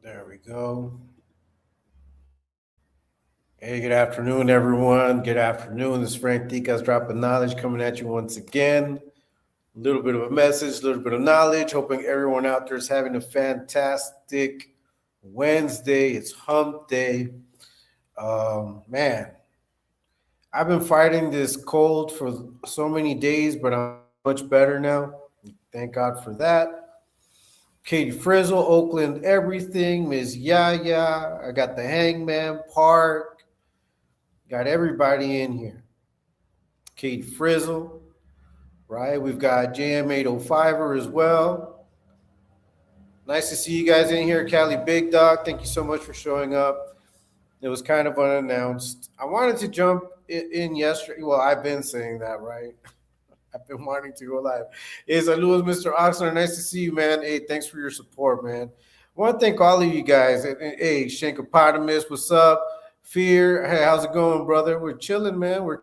There we go. Hey, good afternoon, everyone. Good afternoon. This is Frank Ticas dropping knowledge coming at you once again. A little bit of a message, a little bit of knowledge. Hoping everyone out there is having a fantastic Wednesday. It's hump day. Man, I've been fighting this cold for so many days, but I'm much better now. Thank God for that. Katie Frizzle, Oakland, everything. Ms. Yaya. I got the Hangman Park. Got everybody in here. Katie Frizzle, right? We've got JM805er as well. Nice to see you guys in here. Cali Big Dog, thank you so much for showing up. It was kind of unannounced. I wanted to jump in yesterday. Well, I've been saying that, right? I've been wanting to go live. Hey, saludos, Mr. Oxnard. Nice to see you, man. Hey, thanks for your support, man. I want to thank all of you guys. Hey, Shankopotamus, what's up? Fear, hey, how's it going, brother? We're chilling, man. We're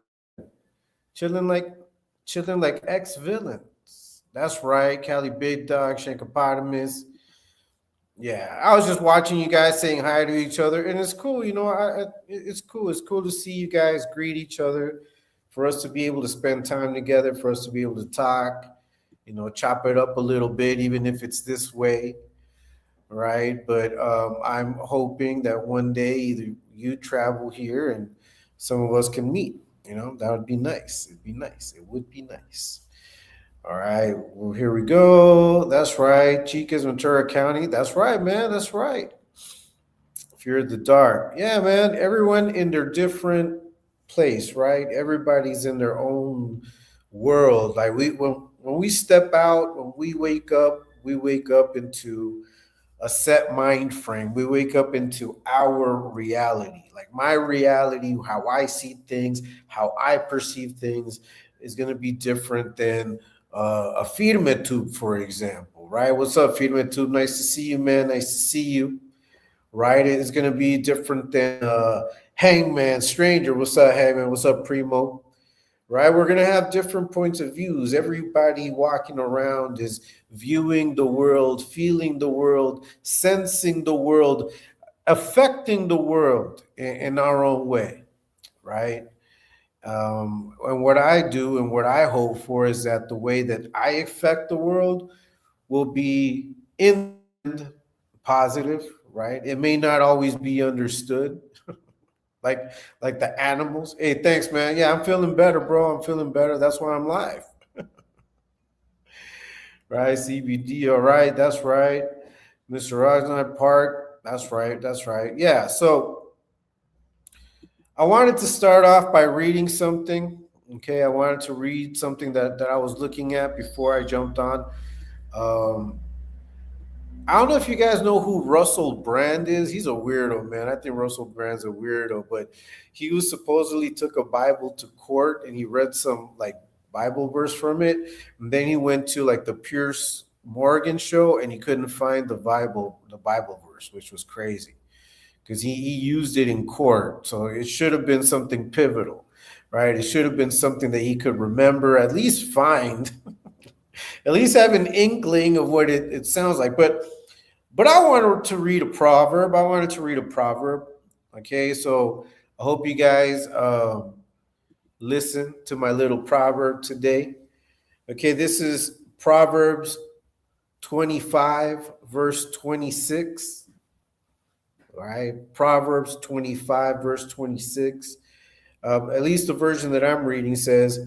chilling like ex-villains. That's right, Cali Big Dog, Shankopotamus. Yeah, I was just watching you guys saying hi to each other, and it's cool. It's cool. It's cool to see you guys greet each other, for us to be able to spend time together, for us to be able to talk, chop it up a little bit, even if it's this way, right? But I'm hoping that one day either you travel here and some of us can meet. That would be nice. It'd be nice. It would be nice. All right. Well, here we go. That's right. Chicas, Ventura County. That's right, man. That's right. Fear of the dark. Yeah, man. Everyone in their different place, right? Everybody's in their own world. Like when we step out, when we wake up into a set mind frame. We wake up into our reality. Like my reality, how I see things, how I perceive things is going to be different than a Firme Tube, for example, right? What's up, Firme Tube? Nice to see you, man. Nice to see you, right? It's going to be different than Hangman Stranger. What's up, Hangman? What's up, Primo? Right? We're going to have different points of views. Everybody walking around is viewing the world, feeling the world, sensing the world, affecting the world in our own way, right? And what I do and what I hope for is that the way that I affect the world will be in positive, right? It may not always be understood. like the animals. Hey, thanks, man. Yeah, I'm feeling better, bro. I'm feeling better. That's why I'm live. Right, CBD. All right, that's right. Mr. Rosnight Park. That's right. That's right. Yeah. So I wanted to start off by reading something. Okay, I wanted to read something that I was looking at before I jumped on. I don't know if you guys know who Russell Brand is. He's a weirdo, man. I think Russell Brand's a weirdo, but he was supposedly took a Bible to court and he read some like Bible verse from it. And then he went to like the Pierce Morgan show and he couldn't find the Bible verse, which was crazy because he used it in court. So it should have been something pivotal, right? It should have been something that he could remember, at least find. At least have an inkling of what it sounds like. But I wanted to read a proverb. Okay, so I hope you guys listen to my little proverb today. Okay, this is Proverbs 25, verse 26. All right, Proverbs 25, verse 26. At least the version that I'm reading says,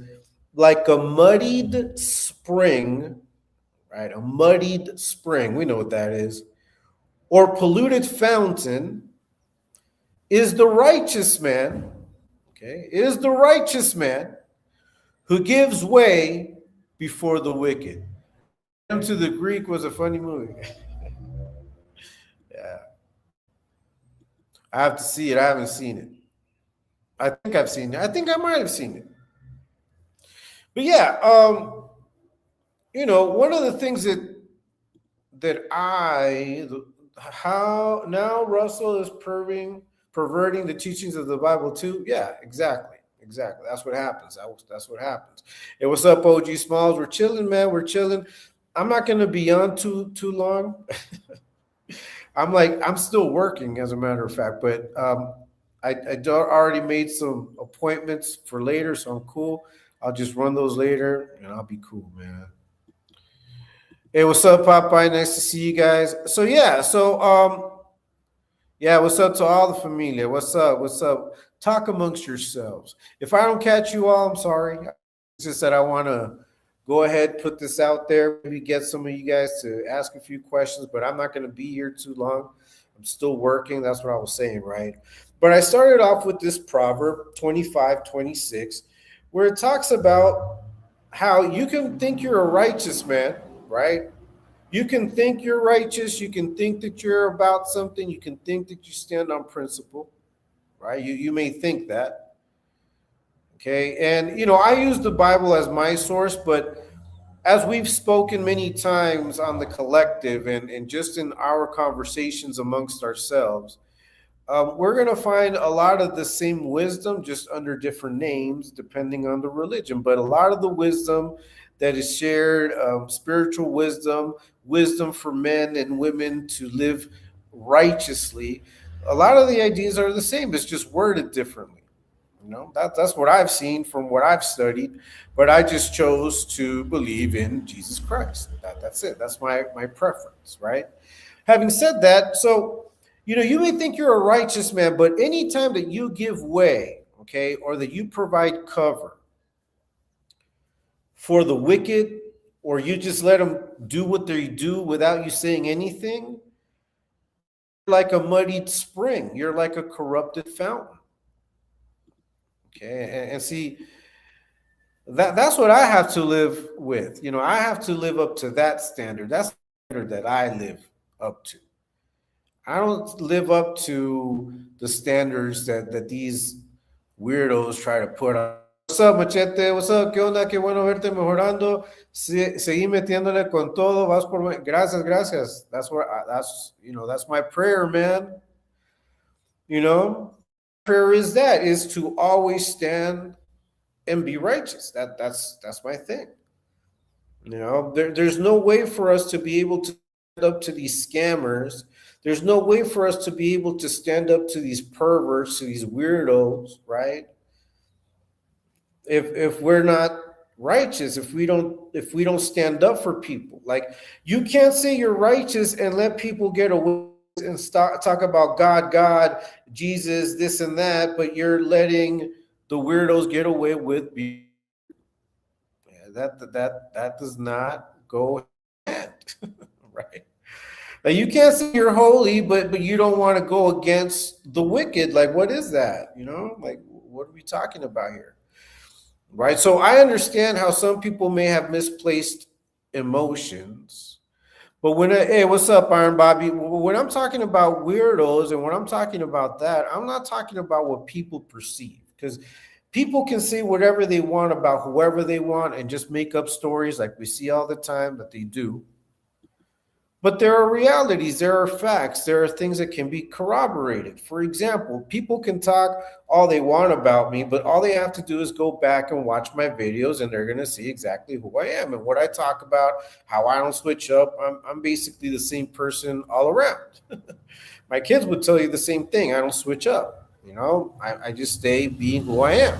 like a muddied spring, right? A muddied spring, we know what that is, or polluted fountain is the righteous man, okay? Is the righteous man who gives way before the wicked. To the Greek was a funny movie. Yeah. I have to see it. I haven't seen it. I think I've seen it. I think I might have seen it. But yeah, one of the things how now Russell is perverting the teachings of the Bible too. Yeah, exactly. That's what happens. That's what happens. Hey, what's up, OG Smalls? We're chilling, man. We're chilling. I'm not going to be on too long. I'm still working, as a matter of fact, but I already made some appointments for later, so I'm cool. I'll just run those later, and I'll be cool, man. Hey, what's up, Popeye? Nice to see you guys. Yeah, what's up to all the familia? What's up? What's up? Talk amongst yourselves. If I don't catch you all, I'm sorry. It's just that I want to go ahead, put this out there, maybe get some of you guys to ask a few questions, but I'm not going to be here too long. I'm still working. That's what I was saying, right? But I started off with this proverb 25:26, where it talks about how you can think you're a righteous man, right? You can think you're righteous. You can think that you're about something. You can think that you stand on principle, right? You may think that. Okay. And, I use the Bible as my source, but as we've spoken many times on the collective and just in our conversations amongst ourselves, we're going to find a lot of the same wisdom, just under different names, depending on the religion. But a lot of the wisdom that is shared, spiritual wisdom, wisdom for men and women to live righteously, a lot of the ideas are the same. It's just worded differently. That's what I've seen from what I've studied, but I just chose to believe in Jesus Christ. That's it. That's my preference, right? Having said that, so you may think you're a righteous man, but anytime that you give way, okay, or that you provide cover for the wicked, or you just let them do what they do without you saying anything, you're like a muddied spring. You're like a corrupted fountain. Okay, and see, that's what I have to live with. I have to live up to that standard. That's the standard that I live up to. I don't live up to the standards that these weirdos try to put on. What's up, Machete? What's up? ¿Qué onda? Qué bueno verte mejorando. Seguí metiéndole con todo. Vas por gracias, gracias. That's my prayer, man. Prayer is to always stand and be righteous. That's my thing. There's no way for us to be able to stand up to these scammers. There's no way for us to be able to stand up to these perverts, to these weirdos, right? If we're not righteous, if we don't stand up for people. Like, you can't say you're righteous and let people get away and talk about God, Jesus, this and that, but you're letting the weirdos get away with that does not go hand, right? Like, you can't say you're holy, but you don't want to go against the wicked. Like, what is that? Like, what are we talking about here? Right? So I understand how some people may have misplaced emotions. But hey, what's up, Iron Bobby? When I'm talking about weirdos and when I'm talking about that, I'm not talking about what people perceive, because people can say whatever they want about whoever they want and just make up stories like we see all the time that they do. But there are realities, there are facts, there are things that can be corroborated. For example, people can talk all they want about me, but all they have to do is go back and watch my videos and they're going to see exactly who I am and what I talk about, how I don't switch up. I'm basically the same person all around. My kids would tell you the same thing. I don't switch up. I just stay being who I am.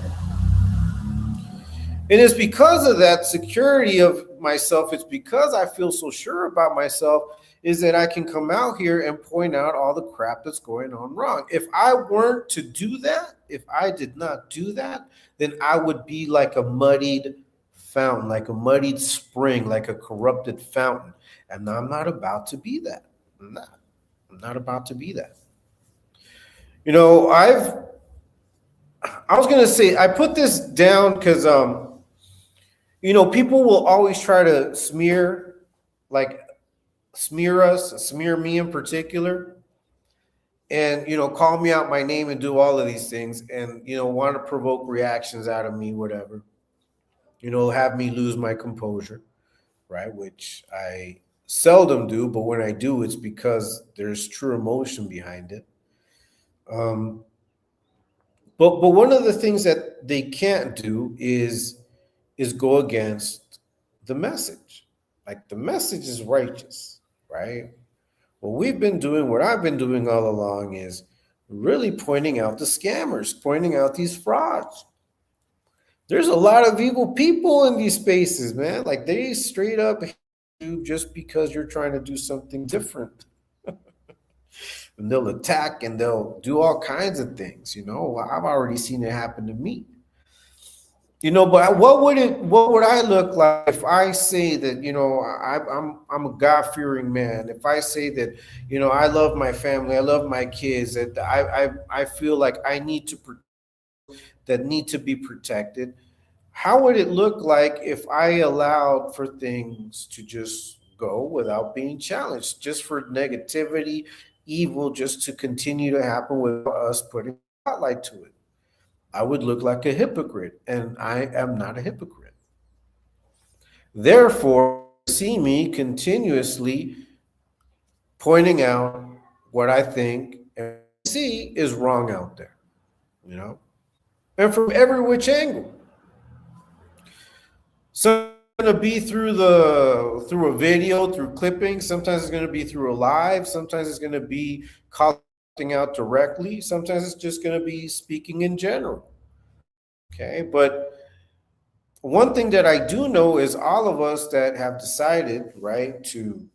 And it's because of that security of myself, it's because I feel so sure about myself, is that I can come out here and point out all the crap that's going on wrong. If I weren't to do that, if I did not do that, then I would be like a muddied fountain, like a muddied spring, like a corrupted fountain. And I'm not about to be that. I'm not about to be that. I was going to say, I put this down because, people will always try to smear me in particular, and, call me out my name and do all of these things and, want to provoke reactions out of me, whatever, have me lose my composure, right? Which I seldom do, but when I do, it's because there's true emotion behind it. But one of the things that they can't do is go against the message. Like, the message is righteous, right? What I've been doing all along is really pointing out the scammers, pointing out these frauds. There's a lot of evil people in these spaces, man. Like, they straight up you just because you're trying to do something different. And they'll attack and they'll do all kinds of things. I've already seen it happen to me. But what would I look like if I say that, I'm a God-fearing man? If I say that, I love my family, I love my kids, that I feel like I need to that need to be protected. How would it look like if I allowed for things to just go without being challenged, just for negativity, evil, just to continue to happen without us putting a spotlight to it? I would look like a hypocrite, and I am not a hypocrite. Therefore, see me continuously pointing out what I think and see is wrong out there, and from every which angle. So it's going to be through a video, through clipping. Sometimes it's going to be through a live. Sometimes it's going to be calling out directly. Sometimes it's just going to be speaking in general. Okay, but one thing that I do know is all of us that have decided, right, to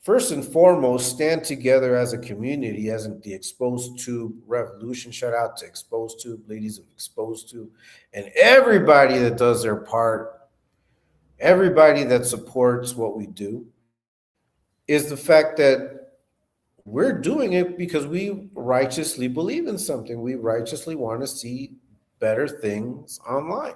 first and foremost stand together as a community, as in the Exposed Tube Revolution. Shout out to Exposed Tube, ladies of Exposed Tube, and everybody that does their part, everybody that supports what we do, is the fact that we're doing it because we righteously believe in something. We righteously want to see better things online.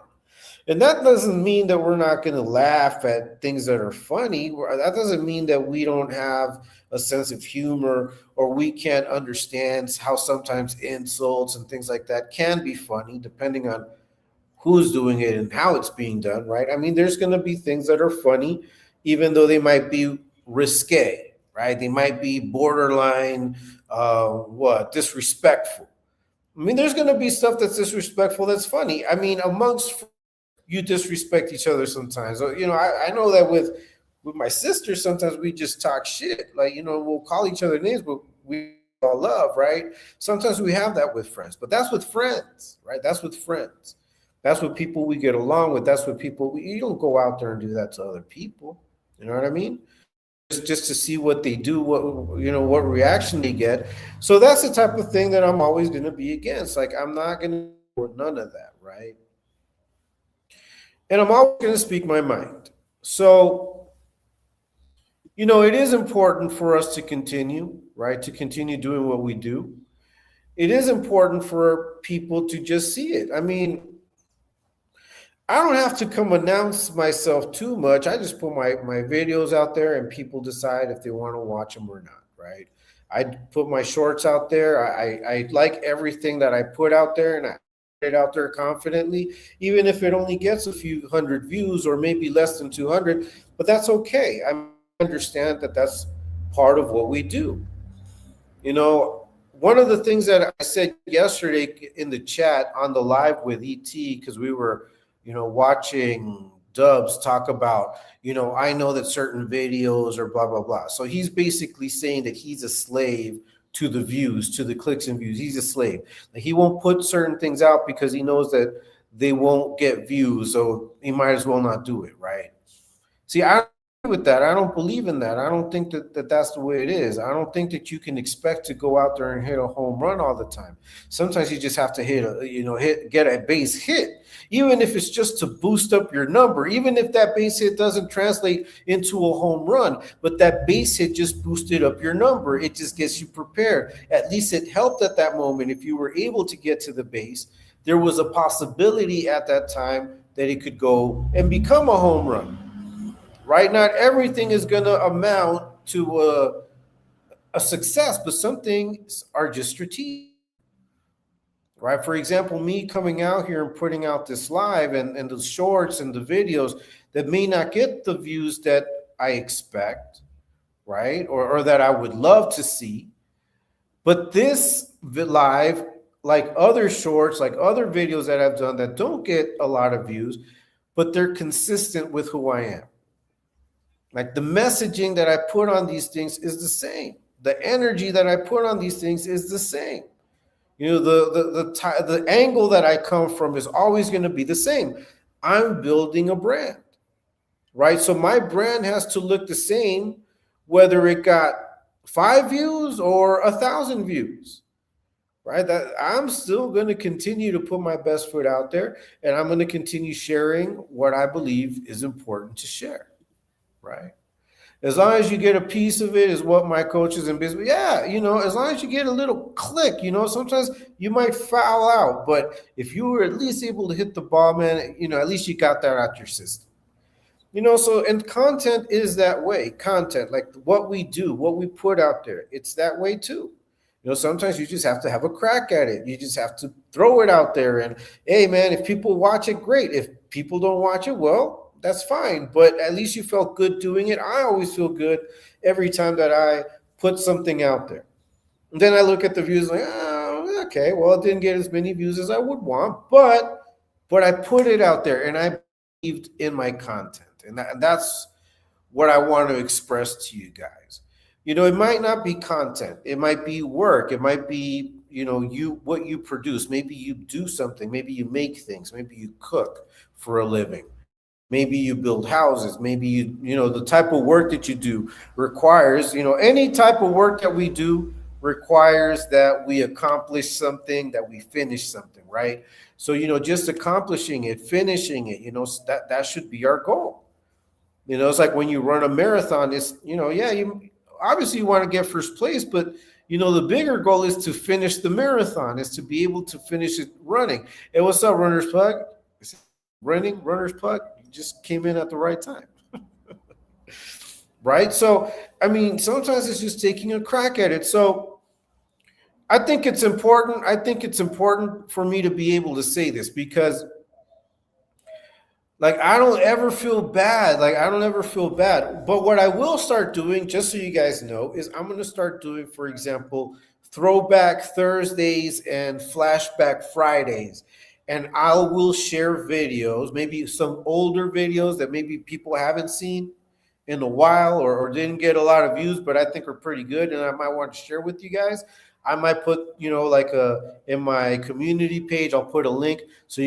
And that doesn't mean that we're not going to laugh at things that are funny. That doesn't mean that we don't have a sense of humor, or we can't understand how sometimes insults and things like that can be funny, depending on who's doing it and how it's being done, right? I mean, there's going to be things that are funny, even though they might be risque, right? They might be borderline, disrespectful. I mean, there's going to be stuff that's disrespectful that's funny. I mean, amongst you disrespect each other sometimes. I know that with my sister, sometimes we just talk shit. Like, we'll call each other names, but we all love, right? Sometimes we have that with friends, but that's with friends, right? That's with friends. That's with people we get along with. That's with people, you don't go out there and do that to other people. You know what I mean? Just to see what they do, what reaction they get. So that's the type of thing that I'm always going to be against. Like, I'm not going to do none of that, right? And I'm always going to speak my mind. So, it is important for us to continue, right? To continue doing what we do. It is important for people to just see it. I mean, I don't have to come announce myself too much. I just put my videos out there and people decide if they want to watch them or not, right? I put my shorts out there. I like everything that I put out there, and I it out there confidently, even if it only gets a few hundred views or maybe less than 200, but that's okay. I understand that that's part of what we do. One of the things that I said yesterday in the chat on the live with ET, because we were, watching Dubs talk about, I know that certain videos are blah, blah, blah. So he's basically saying that he's a slave to the views, to the clicks and views. He's a slave. Like, he won't put certain things out because he knows that they won't get views, so he might as well not do it, right? See, I don't agree with that. I don't believe in that. I don't think that that's the way it is. I don't think that you can expect to go out there and hit a home run all the time. Sometimes you just have to get a base hit, even if it's just to boost up your number, even if that base hit doesn't translate into a home run, but that base hit just boosted up your number. It just gets you prepared. At least it helped at that moment. If you were able to get to the base, there was a possibility at that time that it could go and become a home run, right? Not everything is going to amount to a success, but some things are just strategic. Right. For example, me coming out here and putting out this live and the shorts and the videos that may not get the views that I expect, right? Or that I would love to see. But this live, like other shorts, like other videos that I've done that don't get a lot of views, but they're consistent with who I am. Like, the messaging that I put on these things is the same. The energy that I put on these things is the same. The angle that I come from is always going to be the same. I'm building a brand. right? So my brand has to look the same, whether it got 5 views or 1,000 views, right? That I'm still going to continue to put my best foot out there, and I'm going to continue sharing what I believe is important to share, right? As long as you get a piece of it, is what my coaches in business. Yeah, as long as you get a little click, sometimes you might foul out, but if you were at least able to hit the ball, man, at least you got that out your system. So, and content is that way. Content, like what we do, what we put out there, it's that way too. Sometimes you just have to have a crack at it. You just have to throw it out there. And hey, man, if people watch it, great. If people don't watch it, well, that's fine. But at least you felt good doing it. I always feel good every time that I put something out there. And then I look at the views like, oh, okay, well, it didn't get as many views as I would want, but I put it out there and I believed in my content. And that's what I want to express to you guys. It might not be content. It might be work. It might be, what you produce. Maybe you do something. Maybe you make things. Maybe you cook for a living. Maybe you build houses. Maybe the type of work that you do requires, any type of work that we do requires that we accomplish something, that we finish something, right? So, just accomplishing it, finishing it, that should be our goal. It's like when you run a marathon, it's, yeah, you obviously you want to get first place, but the bigger goal is to finish the marathon, is to be able to finish it running. Hey, what's up, Runner's Plug? Running, Runner's Plug? You just came in at the right time. Right? So, I mean, sometimes it's just taking a crack at it. So I think it's important. I think it's important for me to be able to say this because like, I don't ever feel bad. Like, I don't ever feel bad. But what I will start doing, just so you guys know, is I'm going to start doing, for example, throwback Thursdays and flashback Fridays. And I will share videos, maybe some older videos that maybe people haven't seen in a while or didn't get a lot of views, but I think are pretty good. And I might want to share with you guys. I might put, like in my community page, I'll put a link so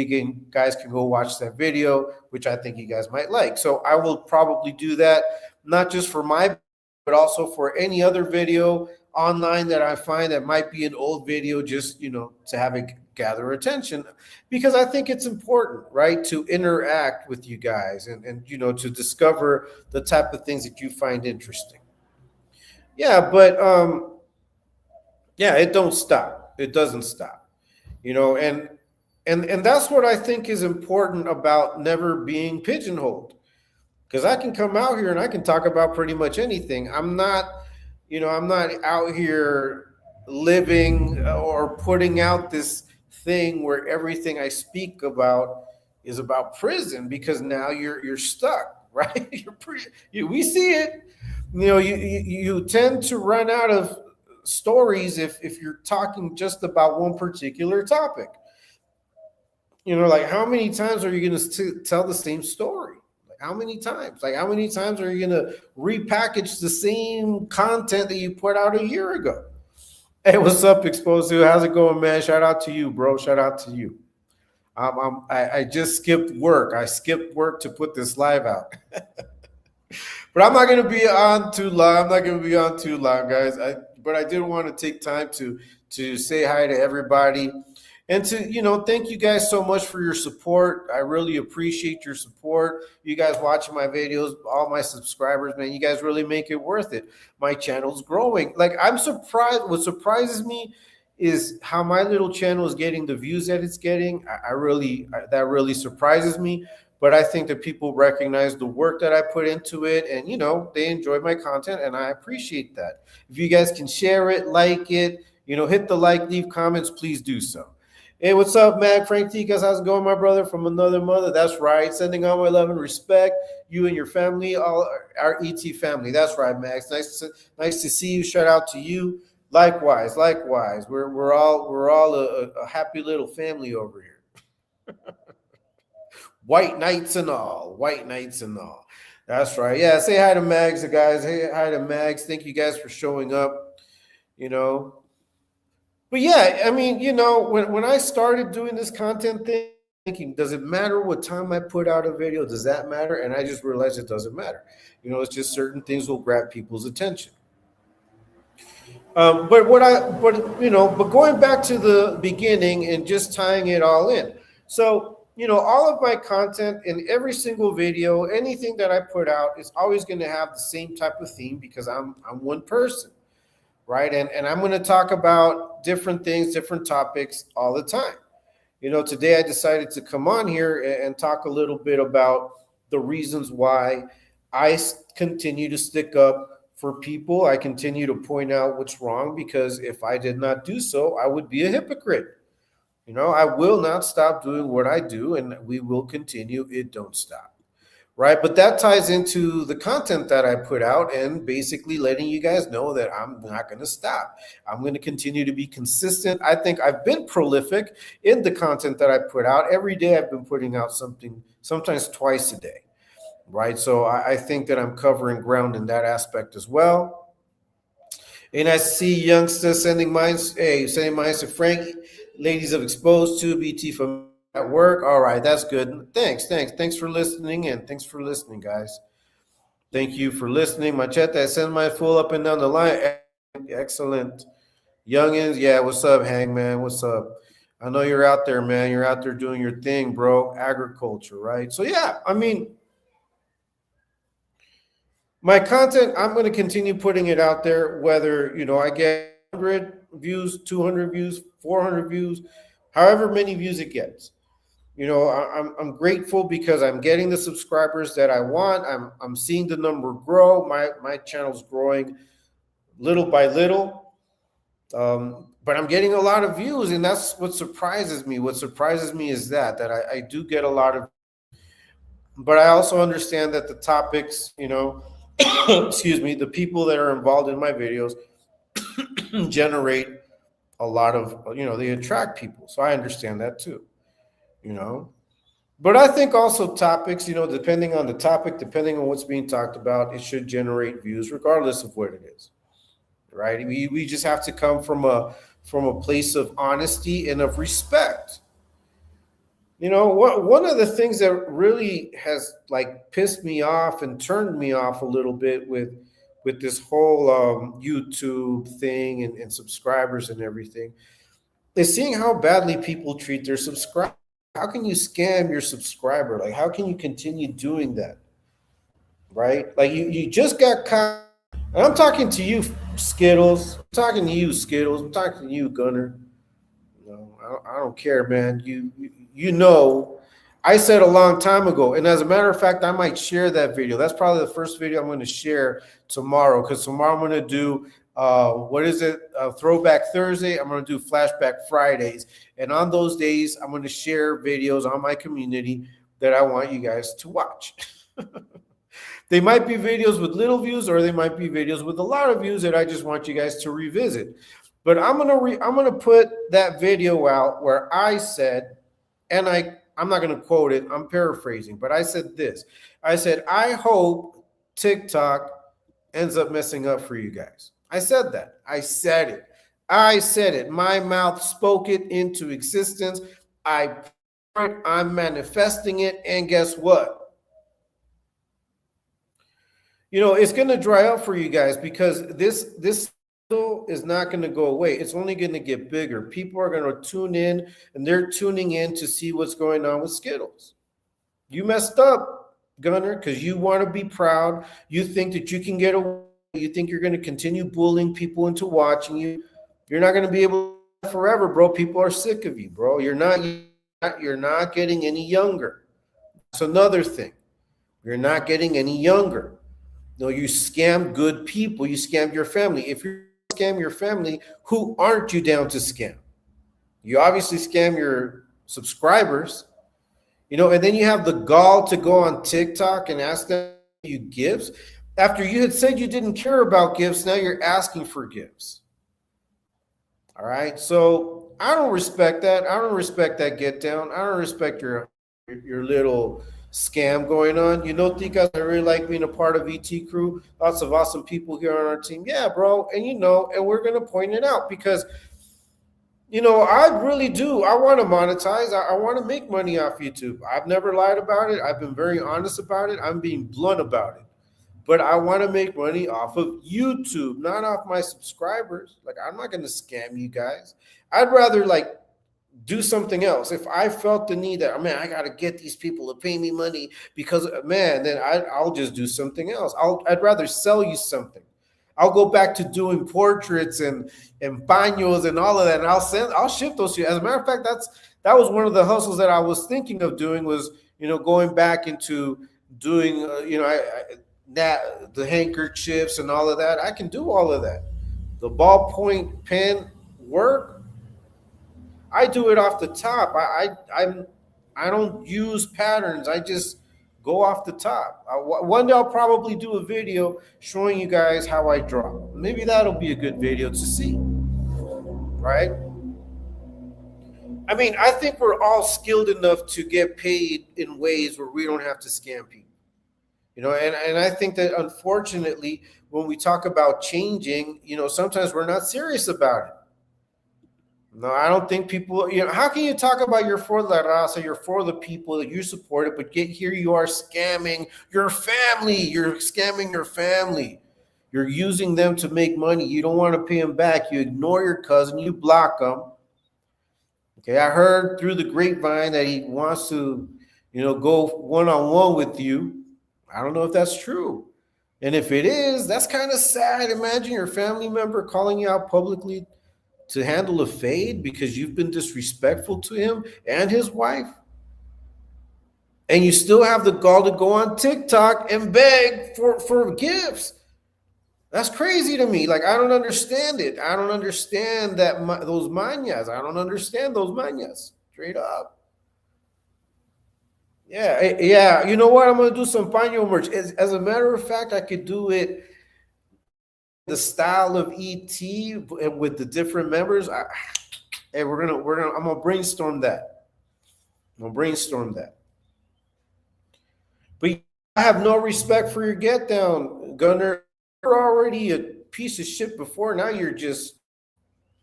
guys can go watch that video, which I think you guys might like. So I will probably do that, not just for but also for any other video online that I find that might be an old video, just, to have it gather attention, because I think it's important, right, to interact with you guys and to discover the type of things that you find interesting. Yeah, but yeah, it don't stop. It doesn't stop. And that's what I think is important about never being pigeonholed. Because I can come out here and I can talk about pretty much anything. I'm not out here living or putting out this thing where everything I speak about is about prison, because now you're stuck, right? We see it. You tend to run out of stories if you're talking just about one particular topic. Like, how many times are you going to tell the same story? Like, how many times? Like, how many times are you going to repackage the same content that you put out a year ago? Hey, what's up, Exposed? How's it going, man? Shout out to you, bro. Shout out to you. I just skipped work. I skipped work to put this live out. But I'm not going to be on too long. Guys. But I did want to take time to say hi to everybody. And to, thank you guys so much for your support. I really appreciate your support. You guys watching my videos, all my subscribers, man, you guys really make it worth it. My channel's growing. Like, I'm surprised. What surprises me is how my little channel is getting the views that it's getting. That really surprises me. But I think that people recognize the work that I put into it, and they enjoy my content, and I appreciate that. If you guys can share it, like it, hit the like, leave comments, please do so. Hey, what's up, Mac? Frank Ticas, how's it going, my brother? From another mother. That's right. Sending all my love and respect. You and your family, all our ET family. That's right, Max. Nice to see you. Shout out to you. Likewise. We're all a happy little family over here. White Knights and all. That's right. Yeah, say hi to Mags, guys. Hey, hi to Mags. Thank you guys for showing up. But yeah, I mean, when I started doing this content thing, thinking, does it matter what time I put out a video? Does that matter? And I just realized it doesn't matter. It's just certain things will grab people's attention. But going back to the beginning and just tying it all in. So, all of my content in every single video, anything that I put out is always going to have the same type of theme because I'm one person, right? And I'm going to talk about different things, different topics all the time. Today I decided to come on here and talk a little bit about the reasons why I continue to stick up for people. I continue to point out what's wrong, because if I did not do so, I would be a hypocrite. I will not stop doing what I do, and we will continue. It don't stop. Right. But that ties into the content that I put out and basically letting you guys know that I'm not going to stop. I'm going to continue to be consistent. I think I've been prolific in the content that I put out. Every day I've been putting out something, sometimes twice a day. Right. So I think that I'm covering ground in that aspect as well. And I see youngsters sending mines. Hey, sending mines to Frank. Ladies of Exposed to BT from at work. All right, that's good. Thanks for listening, and thanks for listening, guys. Thank you for listening. Machete, I send my full up and down the line. Excellent. Youngins, yeah, what's up, Hangman? What's up? I know you're out there, man. You're out there doing your thing, bro. Agriculture, right? So yeah, my content, I'm going to continue putting it out there, whether, I get 100 views, 200 views, 400 views, however many views it gets. I'm grateful because I'm getting the subscribers that I want. I'm seeing the number grow. My channel's growing little by little. But I'm getting a lot of views, and that's what surprises me. What surprises me is that I do get a lot of, but I also understand that the topics, excuse me, the people that are involved in my videos generate a lot of, they attract people. So I understand that too, But I think also topics, depending on the topic, depending on what's being talked about, it should generate views regardless of what it is, right? We just have to come from a place of honesty and of respect. One of the things that really has pissed me off and turned me off a little bit with this whole YouTube thing and subscribers and everything is seeing how badly people treat their subscribers. How can you scam your subscriber? How can you continue doing that? Right? You just got caught. And I'm talking to you, Skittles. I'm talking to you, Skittles. I'm talking to you, Gunner. I don't care, man. I said a long time ago, and as a matter of fact, I might share that video. That's probably the first video I'm going to share tomorrow, because tomorrow I'm going to do Throwback Thursday. I'm going to do Flashback Fridays, and on those days, I'm going to share videos on my community that I want you guys to watch. They might be videos with little views, or they might be videos with a lot of views that I just want you guys to revisit. But I'm gonna put that video out where I said, and I'm not gonna quote it, I'm paraphrasing, but I said this. I said, I hope TikTok ends up messing up for you guys. I said that. I said it. My mouth spoke it into existence. I'm manifesting it, and guess what? It's gonna dry up for you guys, because this is not going to go away. It's only going to get bigger. People are going to tune in, and they're tuning in to see what's going on with Skittles. You messed up, Gunner, because you want to be proud. You think that you can get away. You think you're going to continue bullying people into watching you. You're not going to be able to forever, bro. People are sick of you, bro. You're not getting any younger. That's another thing. You're not getting any younger. No, you scam good people. You scam your family. If you scam your family, who aren't you down to scam? You obviously scam your subscribers, and then you have the gall to go on TikTok and ask them you gifts. After you had said you didn't care about gifts, now you're asking for gifts. All right. So I don't respect that. I don't respect that get down. I don't respect your little scam going on. Ticas, I really like being a part of ET Crew. Lots of awesome people here on our team. Yeah, bro. And and we're going to point it out, because I really do. I want to monetize. I want to make money off YouTube. I've never lied about it. I've been very honest about it. I'm being blunt about it. But I want to make money off of YouTube, not off my subscribers. Like, I'm not going to scam you guys. I'd rather like do something else. If I felt the need that, man, I got to get these people to pay me money because, man, then I'll just do something else. I'd rather sell you something. I'll go back to doing portraits and baños and all of that, and I'll ship those to you. As a matter of fact, that was one of the hustles that I was thinking of doing was going back into doing that the handkerchiefs and all of that. I can do all of that. The ballpoint pen work, I do it off the top. I don't use patterns. I just go off the top. One day I'll probably do a video showing you guys how I draw. Maybe that'll be a good video to see, right? I mean, I think we're all skilled enough to get paid in ways where we don't have to scam people. And I think that unfortunately, when we talk about changing, sometimes we're not serious about it. No, I don't think people, how can you talk about you're for La Raza, you're for the people that you support it, but here you are scamming your family. You're scamming your family. You're using them to make money. You don't want to pay them back. You ignore your cousin. You block them. Okay, I heard through the grapevine that he wants to, go one-on-one with you. I don't know if that's true. And if it is, that's kind of sad. Imagine your family member calling you out publicly to handle a fade because you've been disrespectful to him and his wife. And you still have the gall to go on TikTok and beg for gifts. That's crazy to me. Like, I don't understand it. I don't understand those mañas. I don't understand those mañas. Straight up. Yeah. You know what? I'm going to do some paño merch. As a matter of fact, I could do it the style of ET with the different members. I'm gonna brainstorm that. But I have no respect for your get down, Gunner. You're already a piece of shit before. Now you're just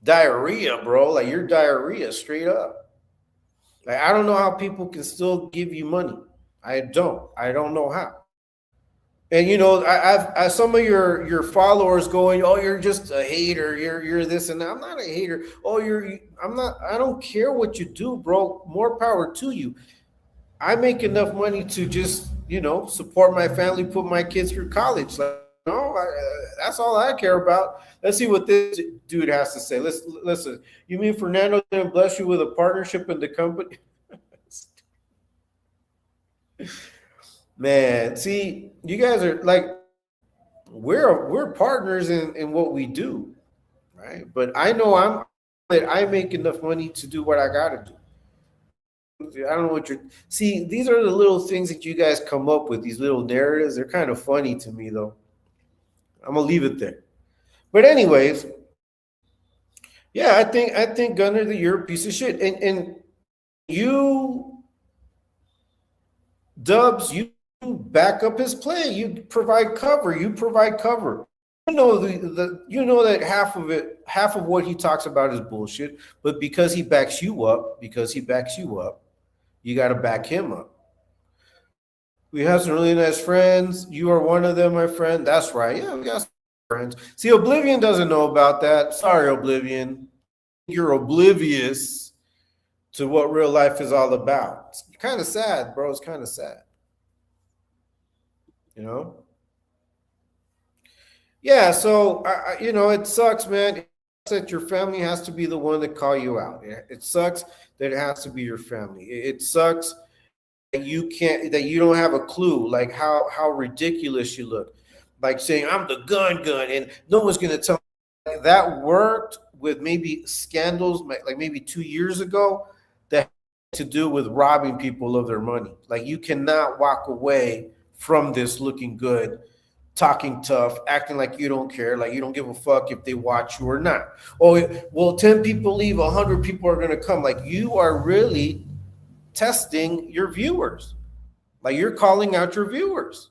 diarrhea, bro. Like, you're diarrhea straight up. Like, I don't know how people can still give you money. I don't know how. And I've some of your followers going, oh, you're just a hater, you're this and that. I'm not a hater. I don't care what you do, bro. More power to you. I make enough money to just support my family, put my kids through college. Like, that's all I care about. Let's see what this dude has to say. Listen. You mean Fernando didn't bless you with a partnership in the company? Man, see, you guys are like, we're partners in what we do, right? But I know I make enough money to do what I gotta do. I don't know what see, these are the little things that you guys come up with, these little narratives. They're kind of funny to me, though. I'm gonna leave it there. But anyways, yeah, I think Gunner, that you're a piece of shit. And you, Dubs, you back up his play. You provide cover. You know that half of what he talks about is bullshit. But because he backs you up, you got to back him up. We have some really nice friends. You are one of them, my friend. That's right. Yeah, we got some friends. See, Oblivion doesn't know about that. Sorry, Oblivion. You're oblivious to what real life is all about. It's kind of sad, bro. It's kind of sad. Yeah, so it sucks, man. It sucks that your family has to be the one to call you out. It sucks that it has to be your family. It sucks that you don't have a clue, like how ridiculous you look, like saying I'm the gun, and no one's gonna tell me. That worked with maybe scandals like maybe 2 years ago that had to do with robbing people of their money. Like, you cannot walk away from this looking good, talking tough, acting like you don't care, like you don't give a fuck if they watch you or not. Oh, well, 10 people leave, 100 people are going to come. Like, you are really testing your viewers. Like, you're calling out your viewers.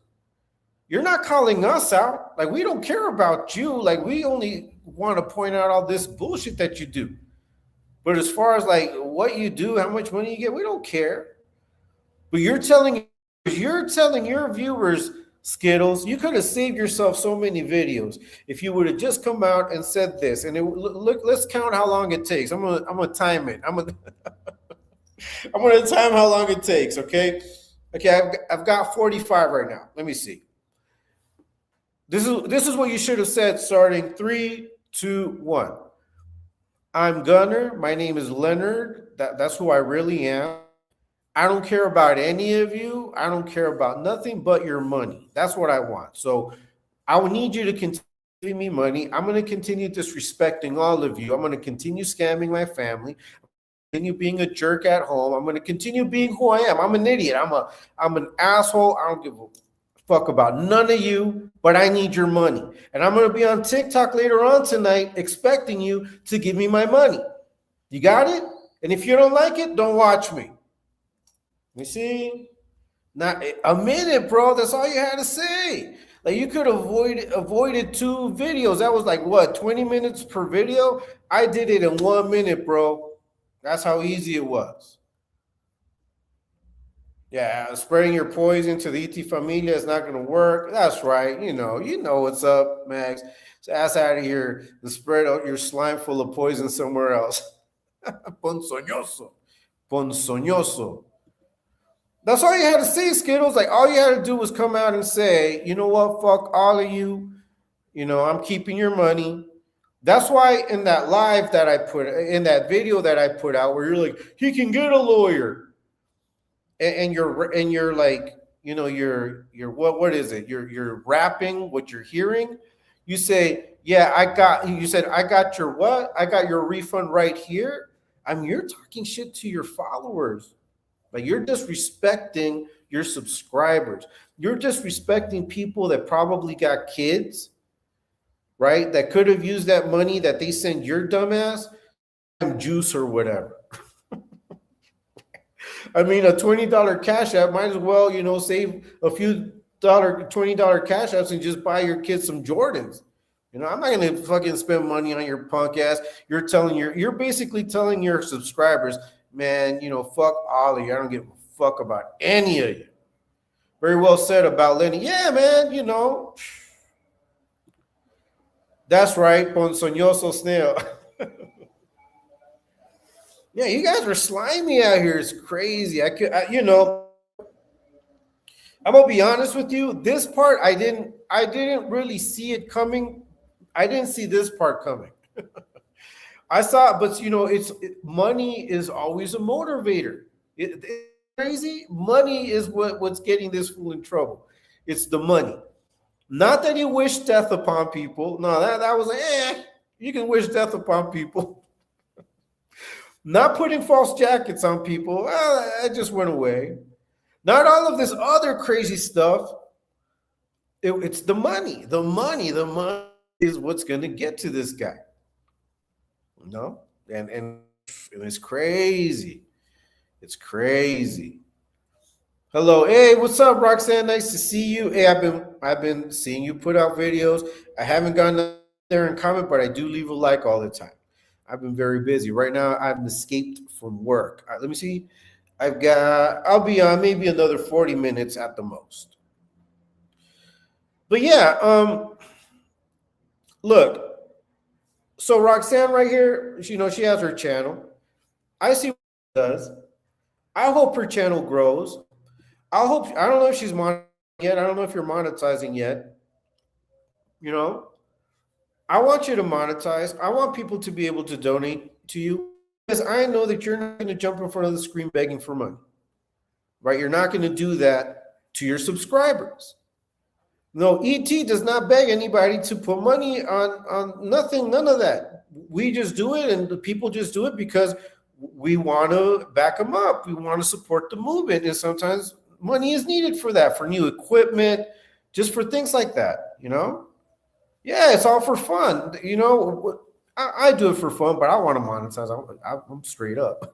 You're not calling us out. Like, we don't care about you. Like, we only want to point out all this bullshit that you do. But as far as like what you do, how much money you get, we don't care. But you're telling your viewers, Skittles, you could have saved yourself so many videos if you would have just come out and said this. And look, let's count how long it takes. I'm gonna time it. I'm gonna time how long it takes. Okay. I've got 45 right now. Let me see. This is what you should have said starting 3, 2, 1. I'm Gunner. My name is Leonard. That's who I really am. I don't care about any of you. I don't care about nothing but your money. That's what I want. So I will need you to continue giving me money. I'm going to continue disrespecting all of you. I'm going to continue scamming my family. Continue being a jerk at home. I'm going to continue being who I am. I'm an idiot. I'm an asshole. I don't give a fuck about none of you, but I need your money. And I'm going to be on TikTok later on tonight expecting you to give me my money. You got it? And if you don't like it, don't watch me. You see? Not a minute, bro. That's all you had to say. Like you could have avoided 2 videos. That was like what, 20 minutes per video? I did it in 1 minute, bro. That's how easy it was. Yeah, spreading your poison to the ET Familia is not going to work. That's right. You know what's up, Max. So ass out of here and spread out your slime full of poison somewhere else. Ponzoñoso. Ponzoñoso. That's all you had to say, Skittles. Like all you had to do was come out and say, you know what, fuck all of you. I'm keeping your money. That's why in that live that I put, in that video that I put out, where you're like, he can get a lawyer, and you're like, you're what is it? You're rapping what you're hearing. You say, yeah, I got your what? I got your refund right here. I mean, you're talking shit to your followers. Like you're disrespecting your subscribers. You're disrespecting people that probably got kids, right? That could have used that money that they send your dumbass juice or whatever. I mean, a $20 cash app might as well, save a few $20 cash apps and just buy your kids some Jordans. I'm not gonna fucking spend money on your punk ass. You're basically telling your subscribers, man, fuck all of you. I don't give a fuck about any of you. Very well said about Lenny. Yeah, man, That's right, Ponzoñoso Snail. Yeah, you guys are slimy out here. It's crazy. I'm gonna be honest with you. This part, I didn't really see it coming. I didn't see this part coming. I saw, but money is always a motivator. It's crazy. Money is what's getting this fool in trouble. It's the money. Not that he wished death upon people. No, that was you can wish death upon people. Not putting false jackets on people. Well, that just went away. Not all of this other crazy stuff. It's the money. The money is what's going to get to this guy. And it's crazy. It's crazy. Hello, hey, what's up, Roxanne? Nice to see you. Hey, I've been seeing you put out videos. I haven't gone there and comment, but I do leave a like all the time. I've been very busy right now. I've escaped from work. Let me see. I'll be on maybe another 40 minutes at the most. But yeah, look. So Roxanne right here, she has her channel. I see what she does. I hope her channel grows. I don't know if she's monetizing yet. I don't know if you're monetizing yet. I want you to monetize. I want people to be able to donate to you because I know that you're not going to jump in front of the screen begging for money, right? You're not going to do that to your subscribers. No, ET does not beg anybody to put money on nothing, none of that. We just do it, and the people just do it because we want to back them up. We want to support the movement, and sometimes money is needed for that, for new equipment, just for things like that, Yeah, it's all for fun. I do it for fun, but I want to monetize. I'm straight up.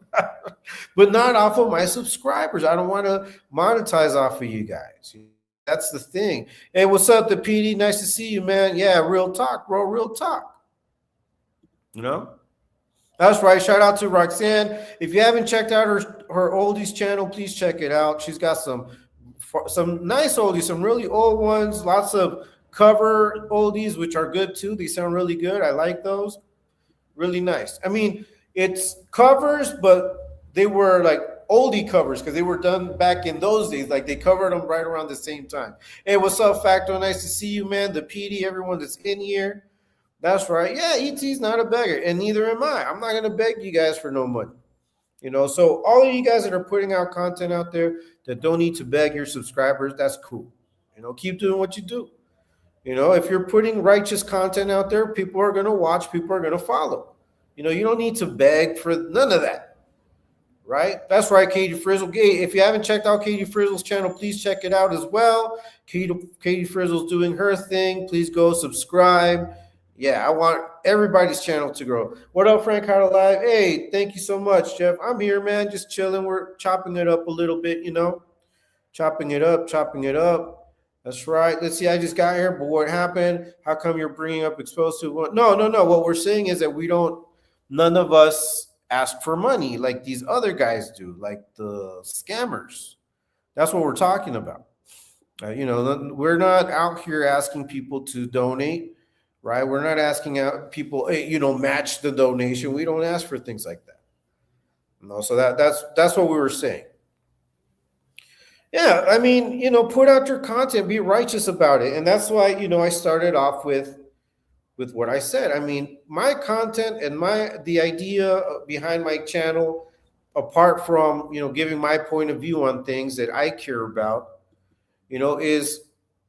But not off of my subscribers. I don't want to monetize off of you guys. That's the thing. Hey, what's up, the PD? Nice to see you, man. Yeah, real talk, bro. Real talk. That's right. Shout out to Roxanne. If you haven't checked out her oldies channel, please check it out. She's got some nice oldies, some really old ones, lots of cover oldies, which are good too. They sound really good. I like those. Really nice. I mean, it's covers, but they were like oldie covers because they were done back in those days. Like they covered them right around the same time. Hey, what's up, Facto? Nice to see you, man. The PD, everyone that's in here. That's right. Yeah, ET's not a beggar, and neither am I. I'm not going to beg you guys for no money. So all of you guys that are putting out content out there that don't need to beg your subscribers, that's cool. Keep doing what you do. If you're putting righteous content out there, people are going to watch, people are going to follow. You don't need to beg for none of that. Right? That's right, Katie Frizzle. Hey, if you haven't checked out Katie Frizzle's channel, please check it out as well. Katie Frizzle's doing her thing. Please go subscribe. Yeah, I want everybody's channel to grow. What up, Frank Hart Alive? Hey, thank you so much, Jeff. I'm here, man, just chilling. We're chopping it up a little bit, chopping it up. That's right. Let's see, I just got here, but what happened? How come you're bringing up exposed to one? No. What we're saying is that none of us ask for money like these other guys do, like the scammers. That's what we're talking about. We're not out here asking people to donate. Right? We're not asking out people, hey, match the donation. We don't ask for things like that. So that's what we were saying. Yeah, I mean, put out your content, be righteous about it. And that's why, I started off with what I said. I mean, my content and the idea behind my channel, apart from, giving my point of view on things that I care about,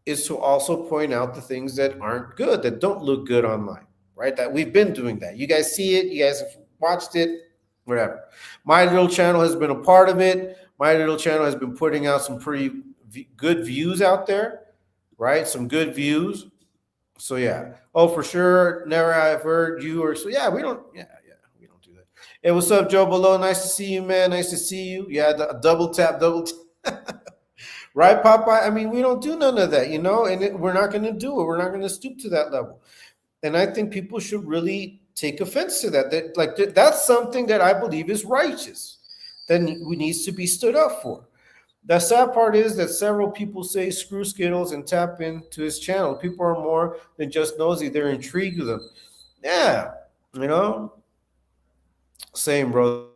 is to also point out the things that aren't good, that don't look good online, right? That we've been doing that. You guys see it. You guys have watched it, whatever. My little channel has been a part of it. My little channel has been putting out some pretty good views out there, right? Some good views. So, yeah. Oh, for sure. Never have heard you or so. Yeah, we don't do that. Hey, what's up, Joe Below? Nice to see you, man. Nice to see you. Yeah, the double tap. Right, Popeye? I mean, we don't do none of that, and we're not going to do it. We're not going to stoop to that level. And I think people should really take offense to that. That's something that I believe is righteous, that needs to be stood up for. The sad part is that several people say screw Skittles and tap into his channel. People are more than just nosy. They're intrigued with him. Yeah, same, bro.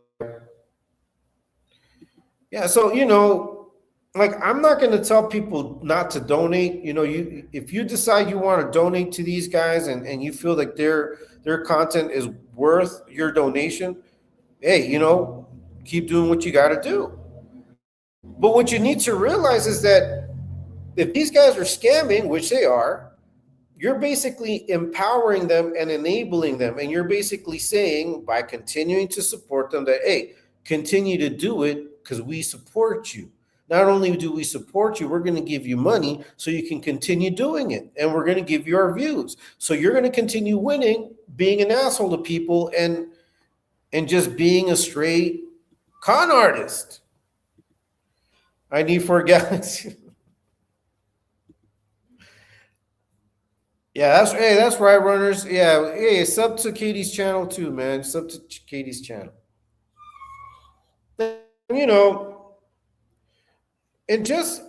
Yeah, so, I'm not going to tell people not to donate. If you decide you want to donate to these guys and you feel like their content is worth your donation, hey, keep doing what you got to do. But what you need to realize is that if these guys are scamming, which they are, you're basically empowering them and enabling them. And you're basically saying, by continuing to support them, that, hey, continue to do it because we support you. Not only do we support you, we're going to give you money so you can continue doing it. And we're going to give you our views. So you're going to continue winning, being an asshole to people and just being a straight con artist. I need for a galaxy. Yeah, that's right, runners. Yeah, hey, sub to Katie's channel too, man. Sub to Katie's channel. And just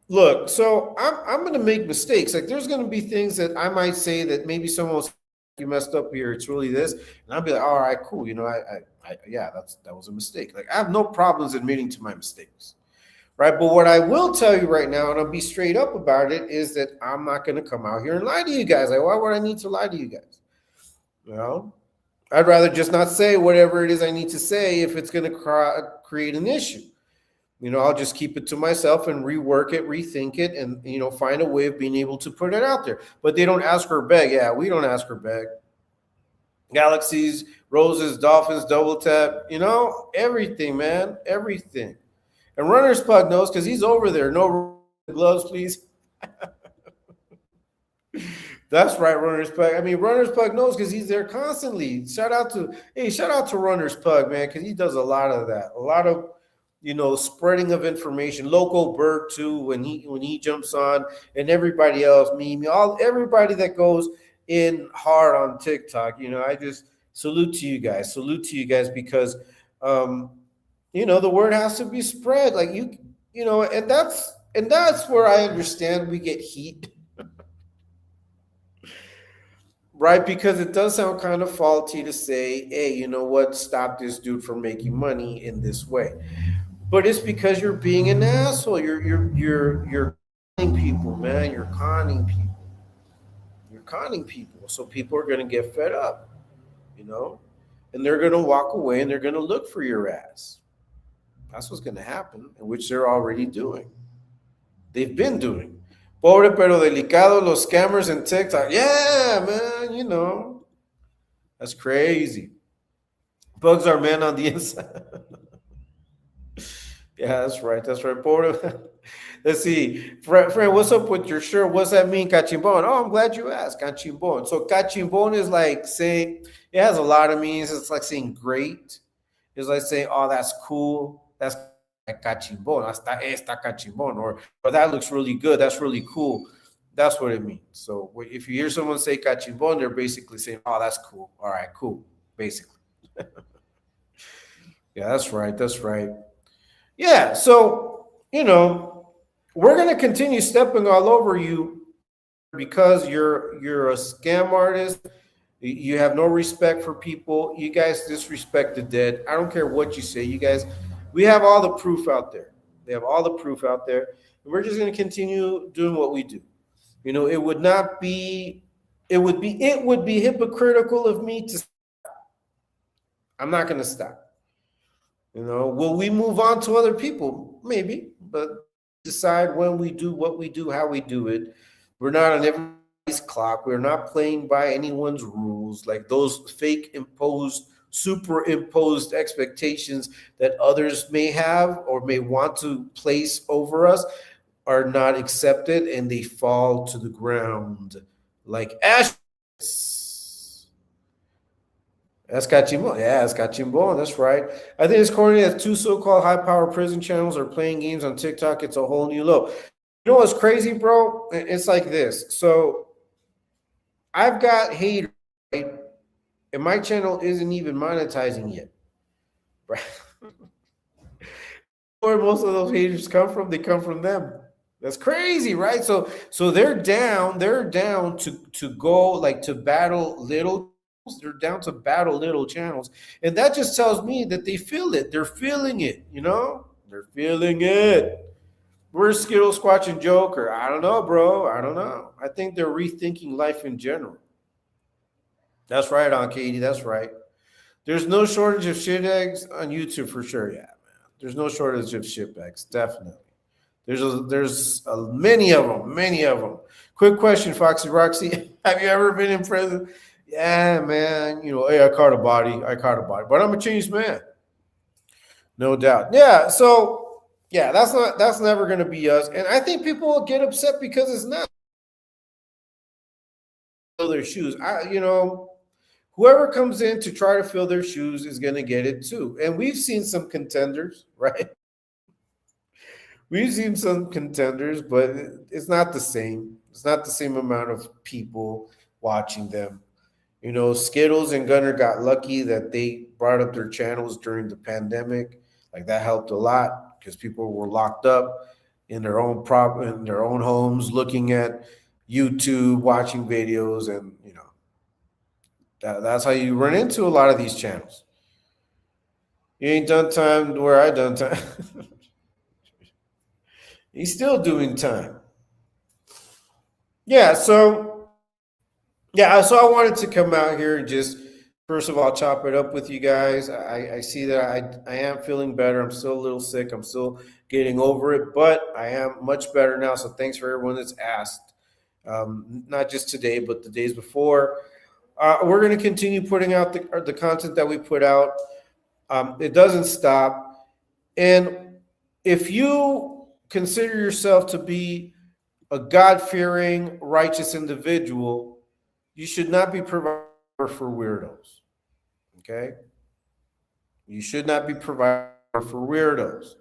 look, so I'm going to make mistakes. Like there's going to be things that I might say that maybe someone will say, you messed up here. It's really this. And I'll be like, all right, cool. Yeah, that was a mistake. Like I have no problems admitting to my mistakes. Right. But what I will tell you right now, and I'll be straight up about it, is that I'm not going to come out here and lie to you guys. Like, why would I need to lie to you guys? I'd rather just not say whatever it is I need to say if it's going to create an issue. I'll just keep it to myself and rework it, rethink it, and, find a way of being able to put it out there. But they don't ask or beg. Yeah, we don't ask or beg. Galaxies, roses, dolphins, double tap, everything, man, everything. And Runner's Pug knows because he's over there. No gloves, please. That's right, Runner's Pug. I mean, Runner's Pug knows because he's there constantly. Shout out to Runner's Pug, man, because he does a lot of that. A lot of spreading of information. Local Bird too, when he jumps on, and everybody else, everybody that goes in hard on TikTok. Salute to you guys. Salute to you guys because, um, the word has to be spread. Like and that's where I understand we get heat, right? Because it does sound kind of faulty to say, hey, you know what? Stop this dude from making money in this way. But it's because you're being an asshole. You're conning people, man. You're conning people. You're conning people. So people are gonna get fed up, you know, and they're gonna walk away and they're gonna look for your ass. That's what's gonna happen, and which they're already doing. They've been doing. Pobre pero delicado, los scammers and TikTok. Yeah, man, that's crazy. Bugs are men on the inside. Yeah, that's right. That's right. Pobre. Let's see. Friend, what's up with your shirt? What's that mean, cachimbon? Oh, I'm glad you asked. Cachimbon. So cachimbon is like saying, it has a lot of meanings. It's like saying great. It's like saying, oh, that's cool. That's cachimbon. Hasta esta cachimbon. Or that looks really good. That's really cool. That's what it means. So if you hear someone say cachimbon, they're basically saying, oh, that's cool. All right, cool. Basically. Yeah, that's right. That's right. Yeah. So, we're going to continue stepping all over you because you're a scam artist. You have no respect for people. You guys disrespect the dead. I don't care what you say. You guys, we have all the proof out there. They have all the proof out there. And we're just going to continue doing what we do. It would not be, it would be hypocritical of me to, I'm not going to stop. Will we move on to other people? Maybe, but decide when we do what we do, how we do it. We're not on everybody's clock. We're not playing by anyone's rules, like those fake superimposed expectations that others may have or may want to place over us are not accepted, and they fall to the ground like ashes. That's Cachimbon. Yeah, that's Cachimbon. That's right. I think it's corny that two so-called high-power prison channels are playing games on TikTok. It's a whole new low. You know what's crazy, bro? It's like this. So I've got haters, right? And my channel isn't even monetizing yet. Right? Where most of those haters come from, they come from them. That's crazy, right? So they're down to go like to battle little. They're down to battle little channels. And that just tells me that they feel it. They're feeling it, They're feeling it. Where's Skittle, Squatch, and Joker? I don't know, bro. I don't know. I think they're rethinking life in general. That's right, Aunt Katie. That's right. There's no shortage of shit eggs on YouTube for sure. Yeah, man. There's no shortage of shit eggs. Definitely. There's many of them. Many of them. Quick question, Foxy Roxy. Have you ever been in prison? Yeah, man. Hey, I caught a body. But I'm a changed man. No doubt. Yeah. So yeah, that's never gonna be us. And I think people will get upset because it's not fill their shoes. Whoever comes in to try to fill their shoes is gonna get it too. And we've seen some contenders, right? We've seen some contenders, but it's not the same. It's not the same amount of people watching them. Skittles and Gunner got lucky that they brought up their channels during the pandemic. Like that helped a lot because people were locked up in their own homes, looking at YouTube, watching videos, and that's how you run into a lot of these channels. You ain't done time where I done time. He's still doing time. Yeah, so I wanted to come out here and just first of all chop it up with you guys. I see that I am feeling better. I'm still a little sick. I'm still getting over it, but I am much better now. So thanks for everyone that's asked, not just today, but the days before. We're going to continue putting out the content that we put out. It doesn't stop. And if you consider yourself to be a God-fearing, righteous individual, you should not be providing for weirdos. Okay? You should not be providing for weirdos.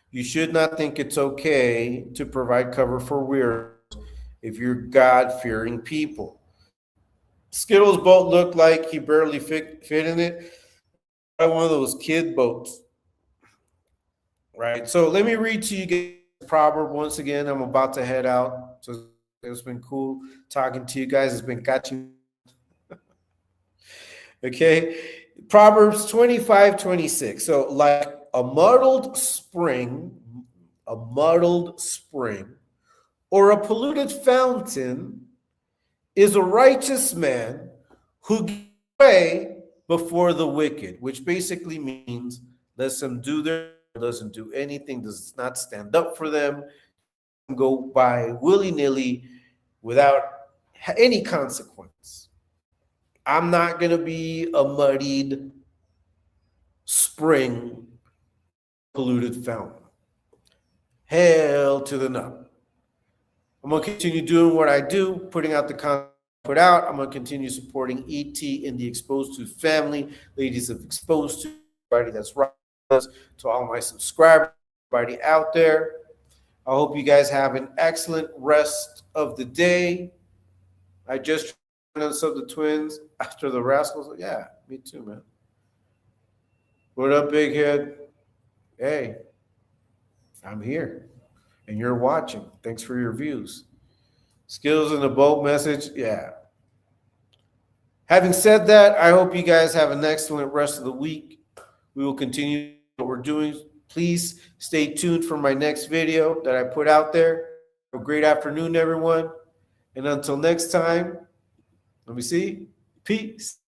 You should not think it's okay to provide cover for weirdos if you're God-fearing people. Skittles' boat looked like he barely fit in it. One of those kid boats, right? So let me read to you guys a proverb once again. I'm about to head out. So it's been cool talking to you guys. It's been catching. Okay. Proverbs 25:26. So, like a muddled spring, or a polluted fountain is a righteous man who gives way before the wicked, which basically means lets them do their, doesn't do anything, does not stand up for them, go by willy-nilly without any consequence. I'm not going to be a muddied spring, polluted fountain. Hell to the no. I'm going to continue doing what I do, putting out the content I put out. I'm going to continue supporting ET in the Exposed to family, ladies of Exposed to, everybody that's right, to all my subscribers, everybody out there. I hope you guys have an excellent rest of the day. I just sub the twins after the Rascals. Yeah, me too, man. What up, big head? Hey, I'm here and you're watching. Thanks for your views. Skills in the boat message. Yeah. Having said that, I hope you guys have an excellent rest of the week. We will continue what we're doing. Please stay tuned for my next video that I put out there. Have a great afternoon, everyone. And until next time, let me see. Peace.